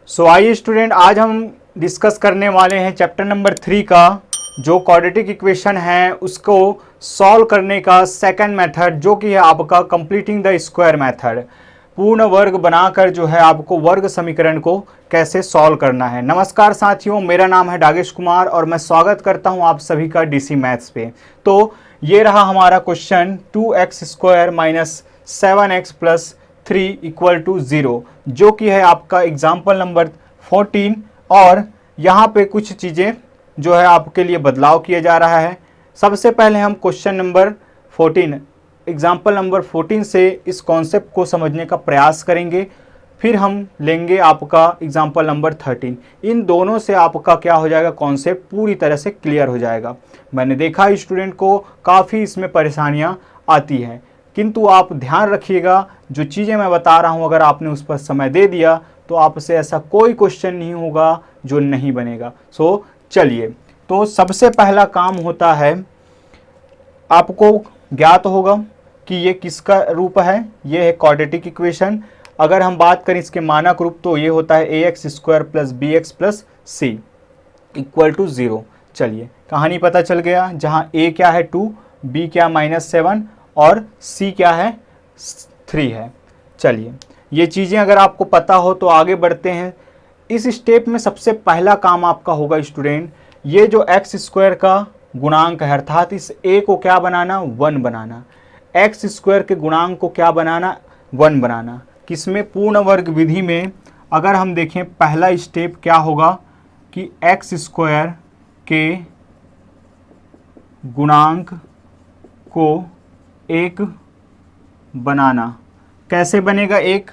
आइए स्टूडेंट, आज हम डिस्कस करने वाले हैं चैप्टर नंबर 3 का जो क्वाड्रेटिक इक्वेशन है उसको सॉल्व करने का सेकंड मेथड, जो कि है आपका कंप्लीटिंग द स्क्वायर मेथड। पूर्ण वर्ग बनाकर जो है आपको वर्ग समीकरण को कैसे सॉल्व करना है। नमस्कार साथियों, मेरा नाम है डागेश कुमार और मैं स्वागत करता हूं आप सभी का डीसी मैथ्स पे। तो ये रहा हमारा question 2x² minus 7x plus 3 equal to 0, जो कि है आपका एग्जाम्पल नंबर 14। और यहाँ पे कुछ चीज़ें जो है आपके लिए बदलाव किया जा रहा है। सबसे पहले हम क्वेश्चन नंबर 14 एग्जाम्पल नंबर 14 से इस कॉन्सेप्ट को समझने का प्रयास करेंगे। फिर हम लेंगे आपका एग्जाम्पल नंबर 13। इन दोनों से आपका क्या हो जाएगा, कॉन्सेप्ट पूरी तरह से क्लियर हो जाएगा। मैंने देखा स्टूडेंट को काफ़ी इसमें परेशानियाँ आती हैं, किंतु आप ध्यान रखिएगा जो चीज़ें मैं बता रहा हूँ अगर आपने उस पर समय दे दिया तो आपसे ऐसा कोई क्वेश्चन नहीं होगा जो नहीं बनेगा। चलिए, तो सबसे पहला काम होता है, आपको ज्ञात होगा कि ये किसका रूप है। ये है क्वाड्रेटिक इक्वेशन। अगर हम बात करें इसके मानक रूप तो ये होता है ax² plus bx plus c equal to 0। चलिए, कहानी पता चल गया। जहाँ a क्या है 2, b क्या -7 और c क्या है 3 है। चलिए, ये चीज़ें अगर आपको पता हो तो आगे बढ़ते हैं। इस स्टेप में सबसे पहला काम आपका होगा स्टूडेंट, ये जो x² का गुणांक है अर्थात इस a को क्या बनाना, 1 बनाना। x² के गुणांक को क्या बनाना, 1 बनाना। किसमें, पूर्ण वर्ग विधि में। अगर हम देखें पहला स्टेप क्या होगा कि x² के गुणांक को 1 बनाना। कैसे बनेगा 1,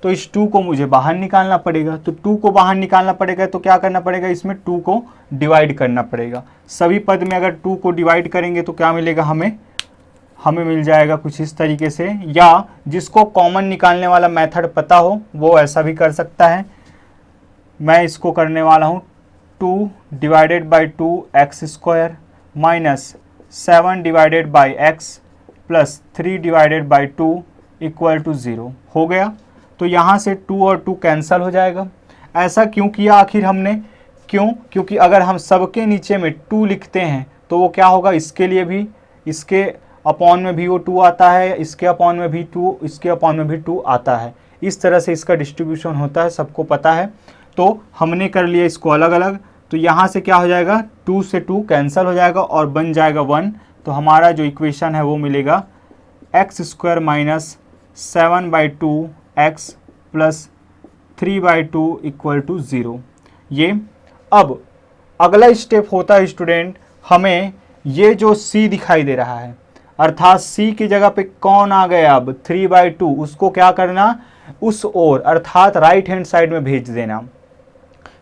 तो इस 2 को मुझे बाहर निकालना पड़ेगा। तो 2 को बाहर निकालना पड़ेगा तो क्या करना पड़ेगा, इसमें 2 को डिवाइड करना पड़ेगा। सभी पद में अगर 2 को डिवाइड करेंगे तो क्या मिलेगा, हमें मिल जाएगा कुछ इस तरीके से। या जिसको कॉमन निकालने वाला मेथड पता हो वो ऐसा भी कर सकता है। मैं इसको करने वाला हूँ 2 divided by 2 x² minus 7 divided by x plus 3 divided by 2 equal to 0 हो गया। तो यहाँ से 2 और 2 कैंसल हो जाएगा। ऐसा क्यों किया आखिर हमने, क्योंकि अगर हम सबके नीचे में 2 लिखते हैं तो वो क्या होगा, इसके लिए भी, इसके अपॉन में भी वो 2 आता है, इसके अपॉन में भी 2, इसके अपॉन में भी 2 आता है। इस तरह से इसका डिस्ट्रीब्यूशन होता है, सबको पता है। तो हमने कर लिया इसको अलग अलग। तो यहाँ से क्या हो जाएगा, 2 से 2 कैंसल हो जाएगा और बन जाएगा 1। तो हमारा जो इक्वेशन है वो मिलेगा x² minus 7/2 x plus 3/2 equal to 0। ये अब अगला स्टेप होता है स्टूडेंट, हमें ये जो c दिखाई दे रहा है अर्थात c की जगह पे कौन आ गया, अब 3/2, उसको क्या करना, उस ओर अर्थात राइट हैंड साइड में भेज देना।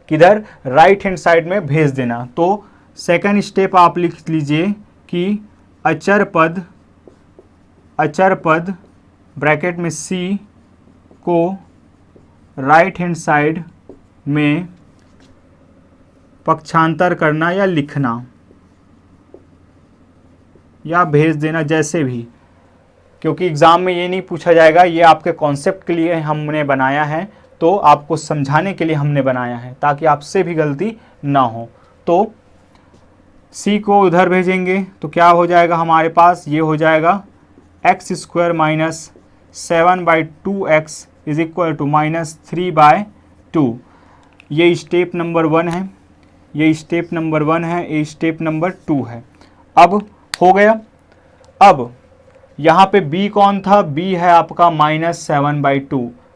किधर, राइट हैंड साइड में भेज देना। तो सेकंड स्टेप आप लिख लीजिए कि अचर पद ब्रैकेट में c को राइट हैंड साइड में पक्षांतर करना या लिखना या भेज देना, जैसे भी, क्योंकि एग्ज़ाम में ये नहीं पूछा जाएगा। ये आपके कॉन्सेप्ट के लिए हमने बनाया है, तो आपको समझाने के लिए हमने बनाया है ताकि आपसे भी गलती ना हो। तो c को उधर भेजेंगे तो क्या हो जाएगा हमारे पास, ये हो जाएगा x² minus 7/2x is equal to -3/2। ये स्टेप नंबर 1 है, ये स्टेप नंबर 1 है, ये स्टेप नंबर 2 है। अब हो गया। अब यहाँ पे b कौन था, b है आपका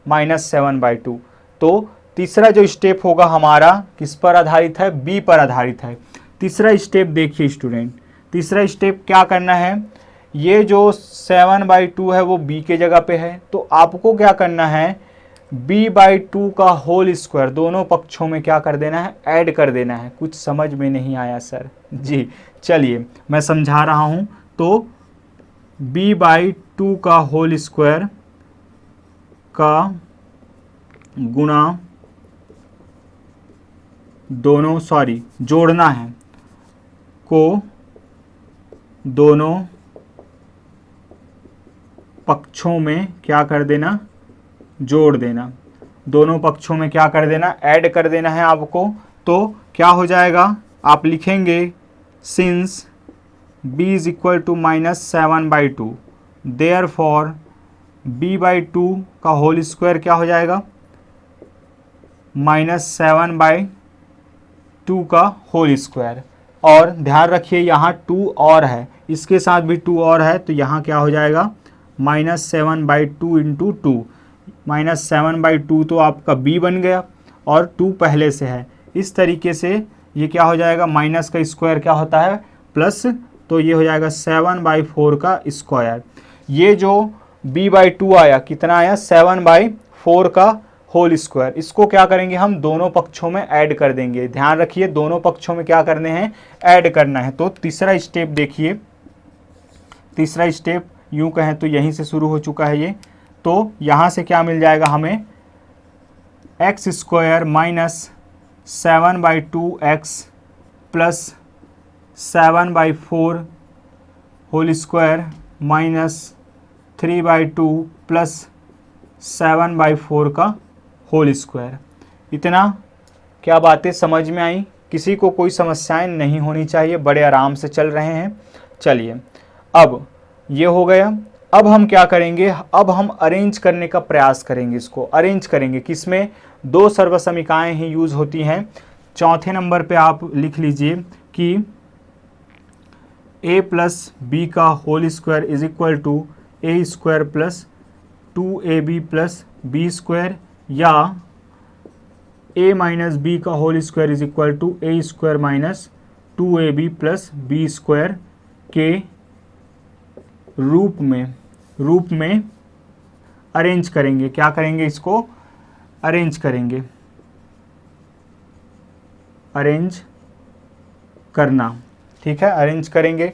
-7/2। तो तीसरा जो स्टेप होगा हमारा किस पर आधारित है, b पर आधारित है। तीसरा स्टेप देखिए स्टूडेंट, तीसरा स्टेप क्या करना है, ये जो 7/2 है वो b के जगह पे है, तो आपको क्या करना है, b/2 का होल स्क्वायर दोनों पक्षों में क्या कर देना है, ऐड कर देना है। कुछ समझ में नहीं आया सर जी, चलिए मैं समझा रहा हूँ। तो b/2 का होल स्क्वायर का गुणा दोनों, जोड़ना है, को दोनों पक्षों में क्या कर देना, जोड़ देना। दोनों पक्षों में क्या कर देना, ऐड कर देना है आपको। तो क्या हो जाएगा, आप लिखेंगे since b is equal to -7/2 therefore b/2 का होल स्क्वायर क्या हो जाएगा, -7/2 का होल स्क्वायर। और ध्यान रखिए यहाँ 2 और है, इसके साथ भी 2 और है, तो यहाँ क्या हो जाएगा -7/2 इंटू 2, -7/2 तो आपका b बन गया और 2 पहले से है। इस तरीके से ये क्या हो जाएगा, माइनस का स्क्वायर क्या होता है प्लस, तो ये हो जाएगा 7/4 का स्क्वायर। ये जो b/2 आया कितना आया, 7/4 का होल स्क्वायर। इसको क्या करेंगे हम, दोनों पक्षों में ऐड कर देंगे। ध्यान रखिए दोनों पक्षों में क्या करने हैं, ऐड करना है। तो तीसरा स्टेप देखिए, तीसरा स्टेप यूं कहें तो यहीं से शुरू हो चुका है ये। तो यहाँ से क्या मिल जाएगा हमें, x square minus 7/2x plus 7/4 whole square minus 3/2 plus 7/4 का होल स्क्वायर। इतना क्या बातें समझ में आई, किसी को कोई समस्याएं नहीं होनी चाहिए, बड़े आराम से चल रहे हैं। चलिए अब ये हो गया। अब हम क्या करेंगे, अब हम अरेंज करने का प्रयास करेंगे। इसको अरेंज करेंगे किसमें, दो सर्वसमीकाएं ही यूज होती हैं। चौथे नंबर पे आप लिख लीजिए कि a प्लस बी का whole square is equal to A square plus 2ab plus B square, या a माइनस बी का whole square is equal to A square minus 2ab plus B square के रूप में अरेंज करेंगे। क्या करेंगे, इसको अरेंज करेंगे, अरेंज करना, ठीक है, अरेंज करेंगे।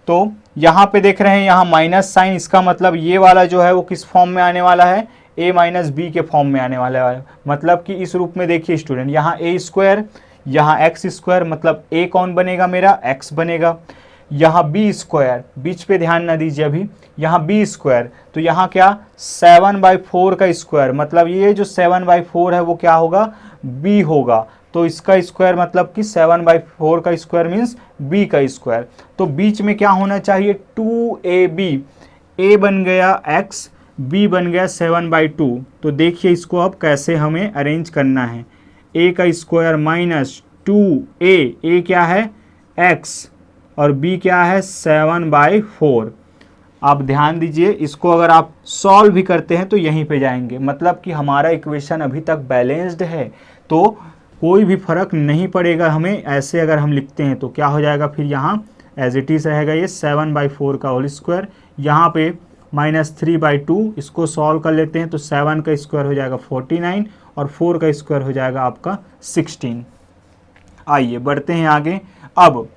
तो यहाँ पे देख रहे हैं यहाँ माइनस साइन, इसका मतलब ये वाला जो है वो किस फॉर्म में आने वाला है, a माइनस बी के फॉर्म में आने वाला है। मतलब कि इस रूप में देखिए स्टूडेंट, यहाँ a स्क्वायर, यहाँ x स्क्वायर, मतलब a कौन बनेगा मेरा, x बनेगा। यहाँ b स्क्वायर, बीच पे ध्यान ना दीजिए अभी, यहाँ b स्क्वायर, तो यहाँ क्या 7/4 का स्क्वायर, मतलब ये जो 7/4 है वो क्या होगा, b होगा। तो इसका स्क्वायर मतलब कि 7/4 का स्क्वायर मीन्स b का स्क्वायर। तो बीच में क्या होना चाहिए, 2ab, a बन गया x, b बन गया 7/2। तो देखिए इसको अब कैसे हमें अरेंज करना है, a का स्क्वायर माइनस 2a क्या है x और b क्या है 7/4। आप ध्यान दीजिए, इसको अगर आप सॉल्व भी करते हैं तो यहीं पे जाएंगे, मतलब कि हमारा इक्वेशन अभी तक बैलेंस्ड है, तो कोई भी फर्क नहीं पड़ेगा हमें। ऐसे अगर हम लिखते हैं तो क्या हो जाएगा, फिर यहाँ एज इट इज़ रहेगा ये 7/4 का होल स्क्वायर, यहाँ पे -3/2, इसको सॉल्व कर लेते हैं तो 7 का स्क्वायर हो जाएगा 49 और 4 का स्क्वायर हो जाएगा आपका 16। आइए बढ़ते हैं आगे। अब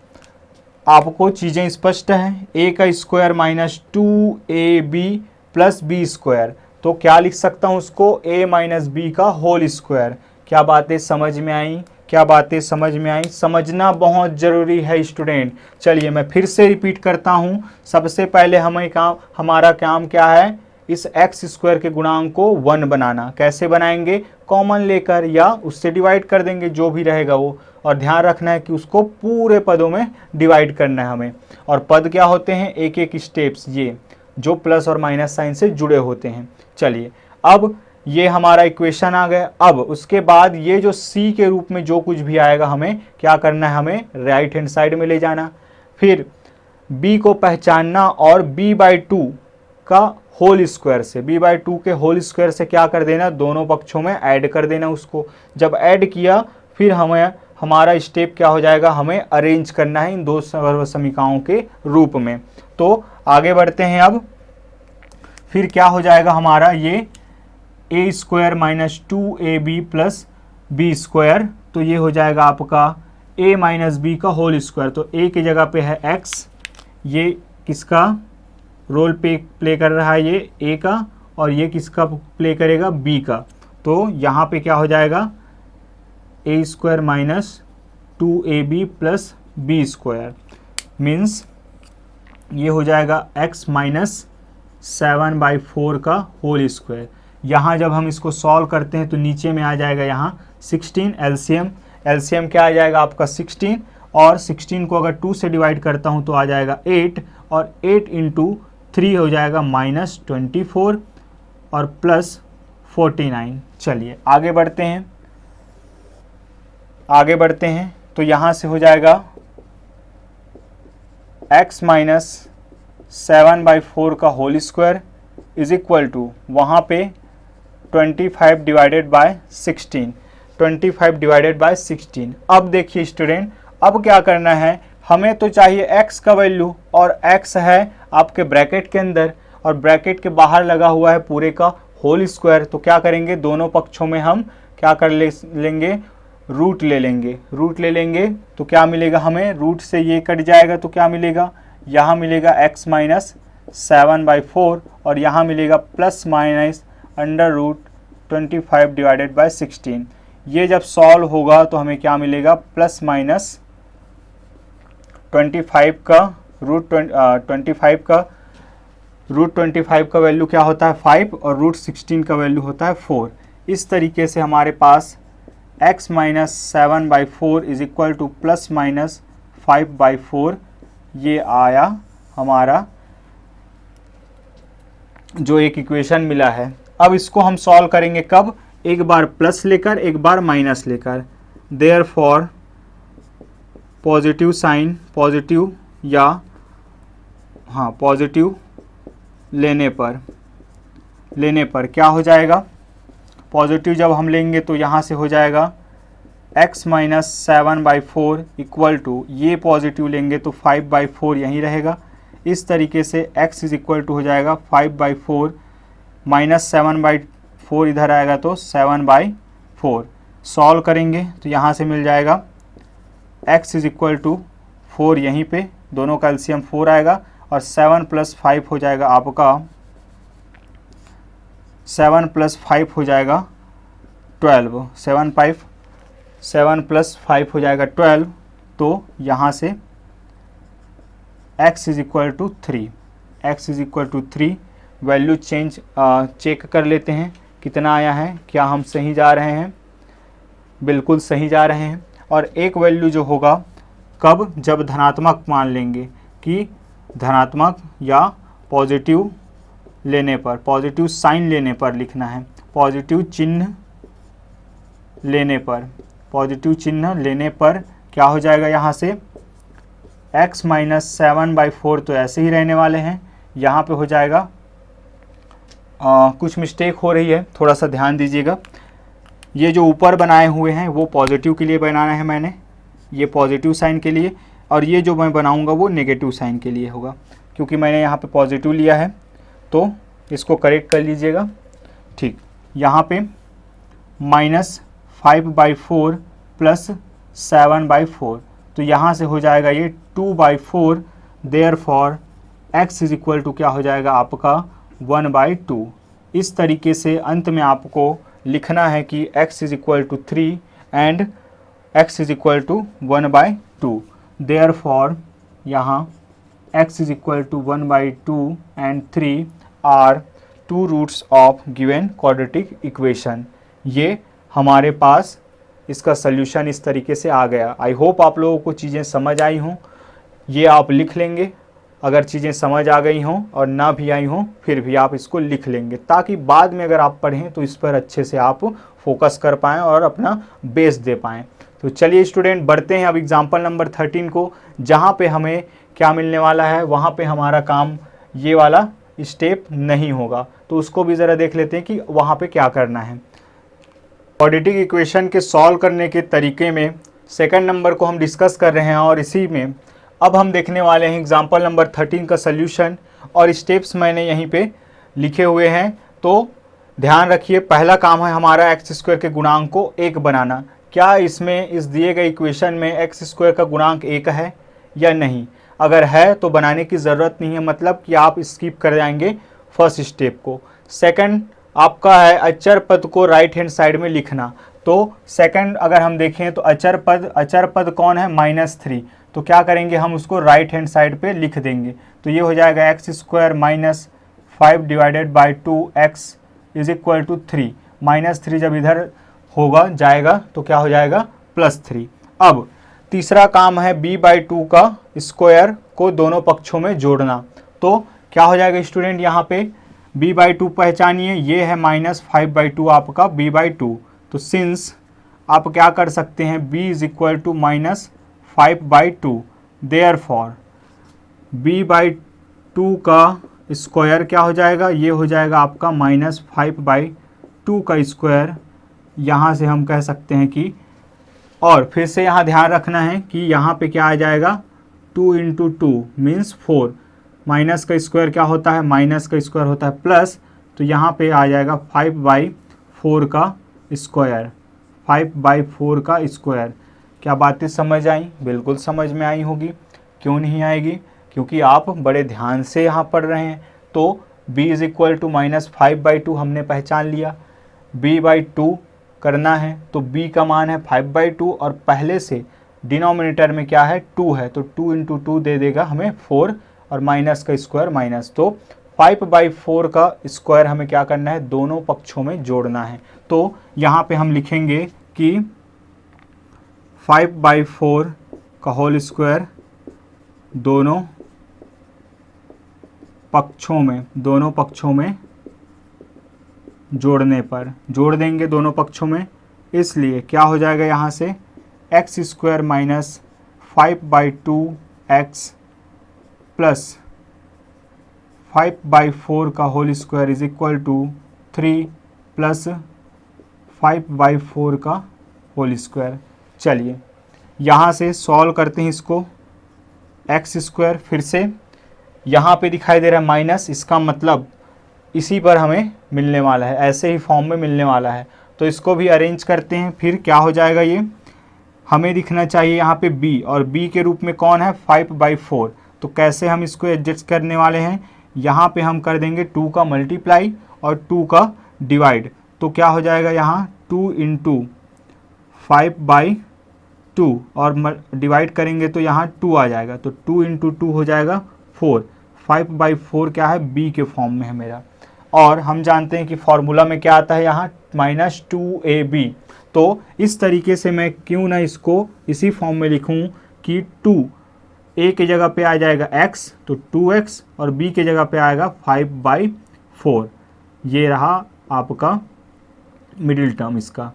आपको चीज़ें स्पष्ट हैं, a का square minus 2ab plus B square, तो क्या लिख सकता हूँ उसको, a माइनस बी का होल स्क्वायर। क्या बातें समझ में आई, क्या बातें समझ में आई, समझना बहुत ज़रूरी है स्टूडेंट। चलिए मैं फिर से रिपीट करता हूँ। सबसे पहले हमारा काम क्या है, इस एक्स स्क्वायर के गुणांक को 1 बनाना। कैसे बनाएंगे, कॉमन लेकर या उससे डिवाइड कर देंगे, जो भी रहेगा वो। और ध्यान रखना है कि उसको पूरे पदों में डिवाइड करना है हमें। और पद क्या होते हैं, एक एक स्टेप्स, ये जो प्लस और माइनस साइन से जुड़े होते हैं। चलिए अब ये हमारा इक्वेशन आ गया। अब उसके बाद ये जो c के रूप में जो कुछ भी आएगा हमें क्या करना है, हमें राइट हैंड साइड में ले जाना, फिर b को पहचानना और b/2 का होल स्क्वायर से, b/2 के होल स्क्वायर से क्या कर देना, दोनों पक्षों में ऐड कर देना उसको। जब ऐड किया फिर हमारा स्टेप क्या हो जाएगा, हमें अरेंज करना है इन दो सर्वसमीकाओं के रूप में। तो आगे बढ़ते हैं। अब फिर क्या हो जाएगा हमारा, ये a square minus 2ab plus B square, तो ये हो जाएगा आपका a माइनस बी का होल स्क्वायर। तो a की जगह पे है x, ये किसका रोल प्ले कर रहा है, ये a का, और ये किसका प्ले करेगा, b का। तो यहाँ पे क्या हो जाएगा, a square minus 2ab plus B square means ये हो जाएगा x माइनस 7/4 का होल स्क्वायर। यहाँ जब हम इसको सॉल्व करते हैं तो नीचे में आ जाएगा यहाँ 16 एलसीएम क्या आ जाएगा आपका 16, और 16 को अगर 2 से डिवाइड करता हूँ तो आ जाएगा 8, और 8 इंटू 3 हो जाएगा -24 और +49। चलिए आगे बढ़ते हैं तो यहाँ से हो जाएगा x माइनस 7/4 का whole square is equal to वहाँ पे 25 डिवाइडेड बाय 16। अब देखिए स्टूडेंट, अब क्या करना है, हमें तो चाहिए x का वैल्यू, और x है आपके ब्रैकेट के अंदर और ब्रैकेट के बाहर लगा हुआ है पूरे का होल स्क्वायर। तो क्या करेंगे, दोनों पक्षों में हम क्या कर लेंगे, रूट ले लेंगे। तो क्या मिलेगा हमें, रूट से ये कट जाएगा तो क्या मिलेगा, यहाँ मिलेगा x माइनस 7/4 और यहाँ मिलेगा ±√25 डिवाइडेड बाय 16। ये जब सॉल्व होगा तो हमें क्या मिलेगा, +25 का √25 का वैल्यू क्या होता है 5 और √16 का वैल्यू होता है 4। इस तरीके से हमारे पास x minus 7/4 is equal to +-5/4 ये आया हमारा जो एक इक्वेशन मिला है। अब इसको हम सॉल्व करेंगे कब, एक बार प्लस लेकर एक बार माइनस लेकर। देयरफॉर पॉजिटिव साइन, पॉजिटिव या हाँ पॉजिटिव लेने पर क्या हो जाएगा, पॉजिटिव जब हम लेंगे तो यहाँ से हो जाएगा x माइनस 7/4 इक्वल टू, ये पॉजिटिव लेंगे तो 5/4 यहीं रहेगा। इस तरीके से x इज इक्वल टू हो जाएगा 5/4 माइनस 7/4 इधर आएगा तो 7/4। सॉल्व करेंगे तो यहाँ से मिल जाएगा x इज इक्वल टू 4, यहीं पे दोनों का एलसीएम 4 आएगा और 7 + 5 हो जाएगा आपका 7 + 5 हो जाएगा 12, 7 + 5 हो जाएगा 12। तो यहाँ से x is equal to 3, value check कर लेते हैं कितना आया है, क्या हम सही जा रहे हैं, बिल्कुल सही जा रहे हैं। और एक वैल्यू जो होगा कब, जब धनात्मक मान लेंगे कि धनात्मक या पॉजिटिव लेने पर, पॉजिटिव साइन लेने पर लिखना है, पॉजिटिव चिन्ह लेने पर क्या हो जाएगा, यहाँ से x माइनस 7/4 तो ऐसे ही रहने वाले हैं, यहाँ पे हो जाएगा कुछ मिस्टेक हो रही है, थोड़ा सा ध्यान दीजिएगा। ये जो ऊपर बनाए हुए हैं वो पॉजिटिव के लिए बनाना है मैंने, ये पॉजिटिव साइन के लिए, और ये जो मैं बनाऊंगा वो नेगेटिव साइन के लिए होगा, क्योंकि मैंने यहाँ पे पॉजिटिव लिया है तो इसको करेक्ट कर लीजिएगा। ठीक, यहाँ पे -5/4 + 7/4, तो यहाँ से हो जाएगा ये 2/4। Therefore x is equal to क्या हो जाएगा आपका 1/2। इस तरीके से अंत में आपको लिखना है कि x is equal to 3 and x is equal to 1/2। Therefore यहाँ x is equal to 1/2 and 3 are 2 roots of given quadratic equation. ये हमारे पास इसका सल्यूशन इस तरीके से आ गया। आई होप आप लोगों को चीज़ें समझ आई हों। ये आप लिख लेंगे, अगर चीज़ें समझ आ गई हों और ना भी आई हों फिर भी आप इसको लिख लेंगे, ताकि बाद में अगर आप पढ़ें तो इस पर अच्छे से आप फोकस कर पाएँ और अपना बेस दे पाएँ। तो चलिए स्टूडेंट बढ़ते हैं अब एग्जाम्पल नंबर 13 को, जहाँ पे हमें क्या मिलने वाला है, वहाँ पे हमारा काम ये वाला स्टेप नहीं होगा, तो उसको भी ज़रा देख लेते हैं कि वहाँ पे क्या करना है। क्वाड्रेटिक इक्वेशन के सॉल्व करने के तरीके में सेकंड नंबर को हम डिस्कस कर रहे हैं, और इसी में अब हम देखने वाले हैं एग्जाम्पल नंबर 13 का सल्यूशन, और स्टेप्स मैंने यहीं पे लिखे हुए हैं। तो ध्यान रखिए, पहला काम है हमारा x² के गुणांक को 1 बनाना। क्या इसमें इस दिए गए इक्वेशन में x² का गुणांक 1 है या नहीं, अगर है तो बनाने की ज़रूरत नहीं है, मतलब कि आप स्किप कर जाएंगे फर्स्ट स्टेप को। सेकंड आपका है अचर पद को राइट हैंड साइड में लिखना। तो सेकंड अगर हम देखें तो अचर पद कौन है, -3, तो क्या करेंगे हम उसको राइट हैंड साइड पे लिख देंगे। तो ये हो जाएगा x² - 5 divided by 2x is equal to 3, -3 जब इधर होगा जाएगा तो क्या हो जाएगा +3। अब तीसरा काम है b/2 का स्क्वायर को दोनों पक्षों में जोड़ना। तो क्या हो जाएगा स्टूडेंट, यहाँ पे b/2 पहचानिए, ये है -5/2 आपका b/2। तो सिंस आप क्या कर सकते हैं, b is equal to -5/2, therefore b/2 का स्क्वायर क्या हो जाएगा, ये हो जाएगा आपका -5/2 का स्क्वायर। यहाँ से हम कह सकते हैं कि, और फिर से यहाँ ध्यान रखना है कि यहाँ पे क्या आ जाएगा, 2 × 2 मीन्स 4, माइनस का स्क्वायर क्या होता है, माइनस का स्क्वायर होता है प्लस, तो यहाँ पे आ जाएगा 5/4 का स्क्वायर, 5/4 का स्क्वायर। क्या बातें समझ आई? बिल्कुल समझ में आई होगी, क्यों नहीं आएगी, क्योंकि आप बड़े ध्यान से यहाँ पढ़ रहे हैं। तो b इज इक्वल टू -5/2 हमने पहचान लिया, b/2 करना है तो b का मान है 5/2 और पहले से डिनोमिनेटर में क्या है 2 है, तो 2 × 2 दे देगा हमें 4 और माइनस का स्क्वायर माइनस, तो 5/4 का स्क्वायर हमें क्या करना है, दोनों पक्षों में जोड़ना है। तो यहाँ पे हम लिखेंगे कि 5/4 का होल स्क्वायर दोनों पक्षों में जोड़ने पर, जोड़ देंगे दोनों पक्षों में, इसलिए क्या हो जाएगा यहाँ से x² माइनस 5/2x प्लस 5/4 का whole square is equal to 3 plus 5/4 का होल स्क्वायर। चलिए यहाँ से सॉल्व करते हैं इसको, x², फिर से यहाँ पे दिखाई दे रहा है माइनस, इसका मतलब इसी पर हमें मिलने वाला है, ऐसे ही फॉर्म में मिलने वाला है। तो इसको भी अरेंज करते हैं, फिर क्या हो जाएगा, ये हमें दिखना चाहिए यहाँ पे b, और b के रूप में कौन है 5/4। तो कैसे हम इसको एडजस्ट करने वाले हैं, यहाँ पे हम कर देंगे 2 का मल्टीप्लाई और 2 का डिवाइड, तो क्या हो जाएगा यहाँ 2 × 5/2 और डिवाइड करेंगे तो यहाँ 2 आ जाएगा, तो 2 × 2 हो जाएगा 4, 5/4 क्या है b के फॉर्म में है मेरा। और हम जानते हैं कि फॉर्मूला में क्या आता है यहाँ -2ab, तो इस तरीके से मैं क्यों ना इसको इसी फॉर्म में लिखूं कि 2 a की जगह पे आ जाएगा x, तो 2x, और b की जगह पे आएगा 5/4, ये रहा आपका मिडिल टर्म इसका।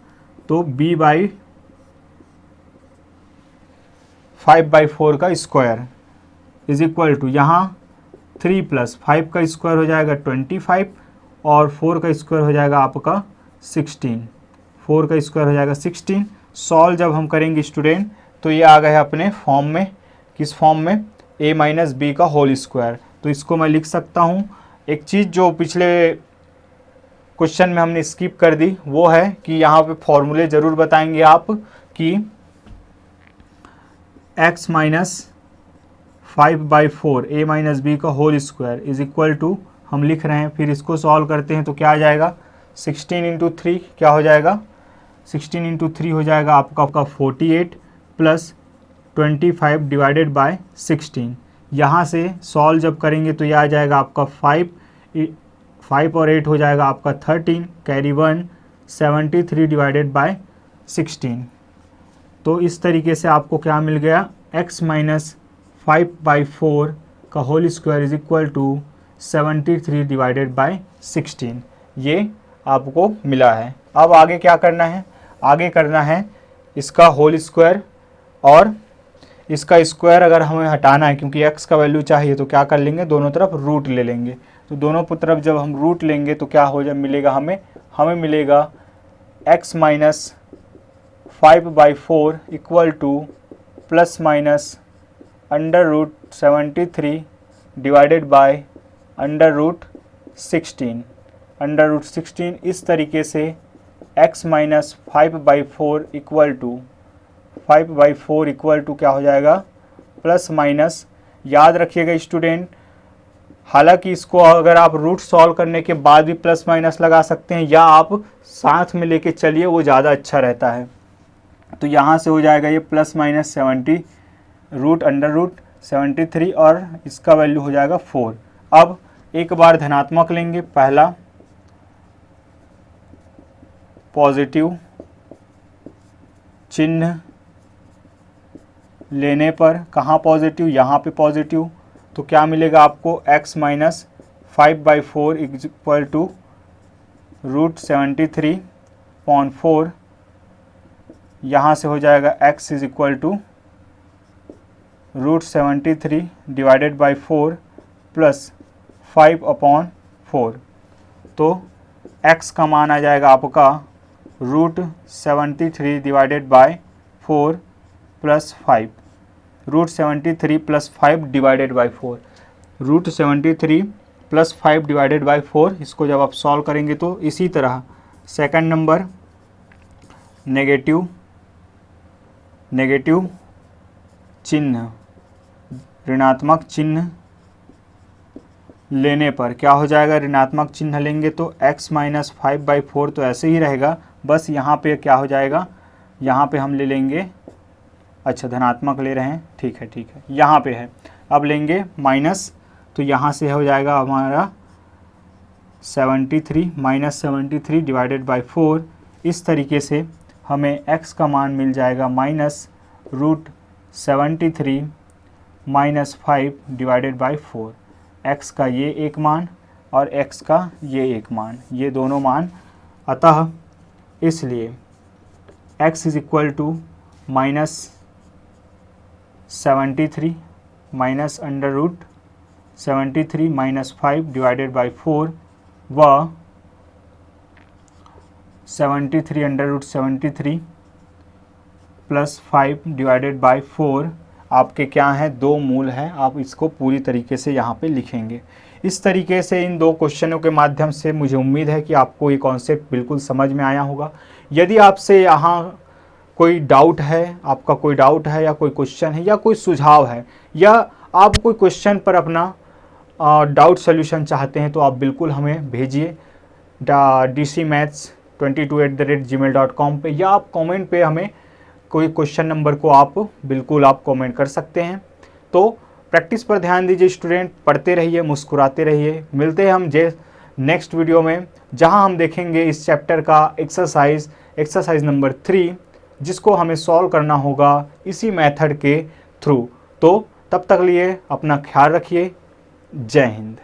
तो b/5/4 का स्क्वायर इज इक्वल टू यहाँ 3 + 5 का स्क्वायर हो जाएगा 25 और 4 का स्क्वायर हो जाएगा आपका 16, 4 का स्क्वायर हो जाएगा 16। सॉल्व जब हम करेंगे स्टूडेंट तो ये आ गया अपने फॉर्म में, किस फॉर्म में, a - b का होल स्क्वायर। तो इसको मैं लिख सकता हूँ। एक चीज़ जो पिछले क्वेश्चन में हमने स्किप कर दी वो है कि यहाँ पे फॉर्मूले ज़रूर बताएंगे आप कि x - 5/4 a - b का whole square is equal to, हम लिख रहे हैं, फिर इसको सॉल्व करते हैं तो क्या आ जाएगा 16 × 3 क्या हो जाएगा, 16 × 3 हो जाएगा आपका 48 प्लस 25 डिवाइडेड बाय 16। यहाँ से सॉल्व जब करेंगे तो यह आ जाएगा आपका 5 और 8 हो जाएगा आपका 13, कैरी 1, 73 डिवाइडेड बाय 16। तो इस तरीके से आपको क्या मिल गया, x - 5/4 का whole square is equal to 73 divided by 16, ये आपको मिला है। अब आगे क्या करना है, आगे करना है इसका होल स्क्वायर, और इसका स्क्वायर अगर हमें हटाना है क्योंकि x का वैल्यू चाहिए तो क्या कर लेंगे, दोनों तरफ रूट ले लेंगे। तो दोनों तरफ जब हम रूट लेंगे तो क्या हो जाए मिलेगा हमें मिलेगा x - 5/4 equal to plus minus √73 divided by √16, √16। इस तरीके से x - 5/4 equal to 5/4 equal to क्या हो जाएगा, प्लस माइनस, याद रखिएगा स्टूडेंट, हालांकि इसको अगर आप रूट सॉल्व करने के बाद भी प्लस माइनस लगा सकते हैं या आप साथ में लेके चलिए, वो ज़्यादा अच्छा रहता है। तो यहाँ से हो जाएगा ये प्लस माइनस 70 √73 और इसका वैल्यू हो जाएगा 4। अब एक बार धनात्मक लेंगे, पहला पॉजिटिव चिन्ह लेने पर, कहाँ पॉजिटिव, यहाँ पे पॉजिटिव, तो क्या मिलेगा आपको x माइनस 5/4 इक्वल टू √73/4, यहाँ से हो जाएगा x is equal to √73 divided by 4 plus 5/4, तो x का मान आ जाएगा आपका √73 divided by 4 plus 5, √73 plus 5 divided by 4, √73 plus 5 divided by 4, इसको जब आप सॉल्व करेंगे तो इसी तरह सेकंड नंबर नेगेटिव चिन्ह, ऋणात्मक चिन्ह लेने पर क्या हो जाएगा, ऋणात्मक चिन्ह लेंगे तो x माइनस 5/4 तो ऐसे ही रहेगा, बस यहाँ पे क्या हो जाएगा, यहाँ पे हम ले लेंगे, अच्छा धनात्मक ले रहे हैं, ठीक है, यहाँ पे है, अब लेंगे माइनस, तो यहाँ से हो जाएगा हमारा 73 माइनस 73 डिवाइडेड बाई 4, इस तरीके से हमें x का मान मिल जाएगा minus √73 minus 5 divided by 4, x का ये एक मान और x का ये एक मान, ये दोनों मान, अतः इसलिए x is equal to minus 73 minus √73 minus 5 divided by 4 व 73 √73 प्लस 5 डिवाइडेड बाई 4 आपके क्या हैं, दो मूल हैं, आप इसको पूरी तरीके से यहाँ पे लिखेंगे। इस तरीके से इन दो क्वेश्चनों के माध्यम से मुझे उम्मीद है कि आपको ये कॉन्सेप्ट बिल्कुल समझ में आया होगा। यदि आपसे यहाँ कोई डाउट है, आपका कोई डाउट है या कोई क्वेश्चन है या कोई सुझाव है या आप कोई क्वेश्चन पर अपना डाउट सॉल्यूशन चाहते हैं तो आप बिल्कुल हमें भेजिए dcmaths22@gmail.com पे, या आप कमेंट पे हमें कोई क्वेश्चन नंबर को आप बिल्कुल आप कमेंट कर सकते हैं। तो प्रैक्टिस पर ध्यान दीजिए स्टूडेंट, पढ़ते रहिए, मुस्कुराते रहिए। मिलते हैं हम नेक्स्ट वीडियो में, जहां हम देखेंगे इस चैप्टर का एक्सरसाइज नंबर 3, जिसको हमें सॉल्व करना होगा इसी मेथड के थ्रू। तो तब तक लिए अपना ख्याल रखिए। जय हिंद।